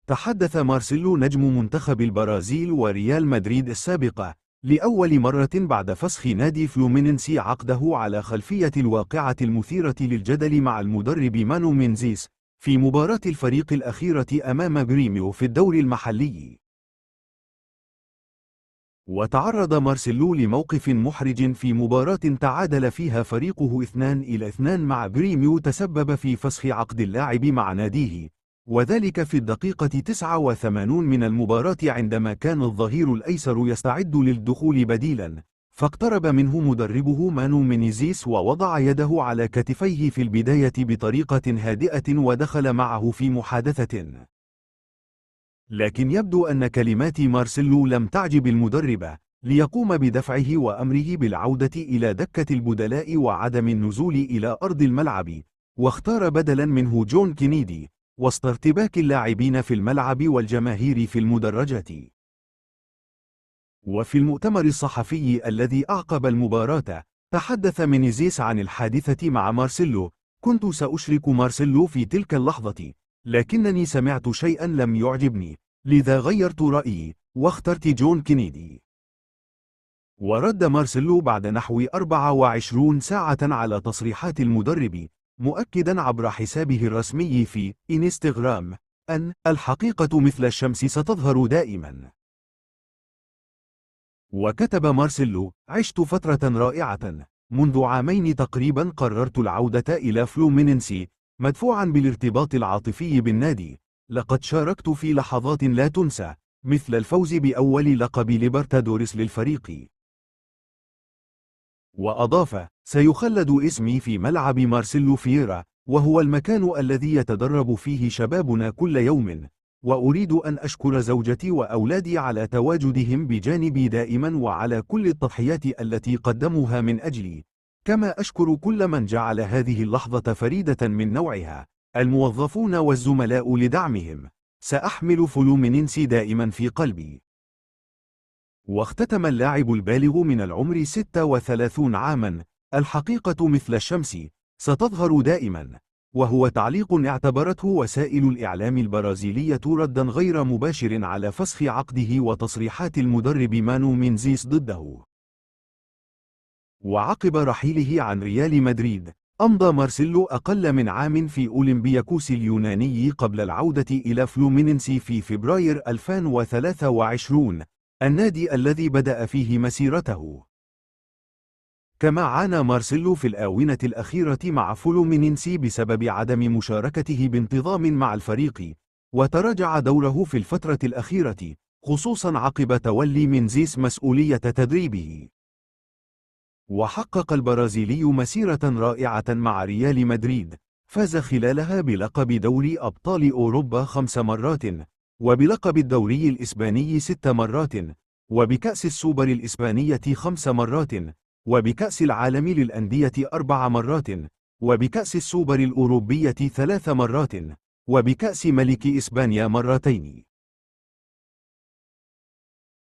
تحدث مارسيلو نجم منتخب البرازيل وريال مدريد السابقة لأول مرة بعد فسخ نادي فلومينينسي عقده على خلفية الواقعة المثيرة للجدل مع المدرب مانو مينزيس في مباراة الفريق الأخيرة أمام جريميو في الدور المحلي. وتعرض مارسيلو لموقف محرج في مباراة تعادل فيها فريقه 2-2 مع جريميو تسبب في فسخ عقد اللاعب مع ناديه، وذلك في الدقيقة 89 من المباراة عندما كان الظهير الأيسر يستعد للدخول بديلا، فاقترب منه مدربه مانو مينيزيس ووضع يده على كتفيه في البداية بطريقة هادئة ودخل معه في محادثة. لكن يبدو أن كلمات مارسيلو لم تعجب المدرب، ليقوم بدفعه وأمره بالعودة إلى دكة البدلاء وعدم النزول إلى أرض الملعب، واختار بدلا منه جون كينيدي، وسط ارتباك اللاعبين في الملعب والجماهير في المدرجات. وفي المؤتمر الصحفي الذي أعقب المباراة، تحدث مينيزيس عن الحادثة مع مارسيلو: كنت سأشرك مارسيلو في تلك اللحظة، لكنني سمعت شيئا لم يعجبني، لذا غيرت رأيي، واخترت جون كينيدي. ورد مارسيلو بعد نحو 24 ساعة على تصريحات المدرب، مؤكدا عبر حسابه الرسمي في إنستغرام أن الحقيقة مثل الشمس ستظهر دائما. وكتب مارسيلو: عشت فترة رائعة، منذ عامين تقريبا قررت العودة إلى فلومينينسي، مدفوعا بالارتباط العاطفي بالنادي. لقد شاركت في لحظات لا تنسى، مثل الفوز بأول لقب ليبرتادوريس للفريق. وأضاف: سيخلد اسمي في ملعب مارسيلو فييرا، وهو المكان الذي يتدرب فيه شبابنا كل يوم، وأريد أن أشكر زوجتي وأولادي على تواجدهم بجانبي دائما وعلى كل التضحيات التي قدموها من أجلي، كما أشكر كل من جعل هذه اللحظة فريدة من نوعها، الموظفون والزملاء لدعمهم. سأحمل فلومينينسي دائما في قلبي. واختتم اللاعب البالغ من العمر 36 عاما: الحقيقة مثل الشمس ستظهر دائما، وهو تعليق اعتبرته وسائل الإعلام البرازيلية ردا غير مباشر على فسخ عقده وتصريحات المدرب مانو مينزيس ضده. وعقب رحيله عن ريال مدريد، أمضى مارسيلو أقل من عام في أولمبياكوس اليوناني قبل العودة إلى فلومينينسي في فبراير 2023، النادي الذي بدأ فيه مسيرته. كما عانى مارسيلو في الآونة الأخيرة مع فلومينينسي بسبب عدم مشاركته بانتظام مع الفريق، وتراجع دوره في الفترة الأخيرة، خصوصا عقب تولي مينزيس مسؤولية تدريبه. وحقق البرازيلي مسيرة رائعة مع ريال مدريد، فاز خلالها بلقب دوري أبطال أوروبا 5 مرات، وبلقب الدوري الإسباني 6 مرات، وبكأس السوبر الإسبانية 5 مرات، وبكأس العالم للأندية 4 مرات، وبكأس السوبر الأوروبية 3 مرات، وبكأس ملك إسبانيا مرتين.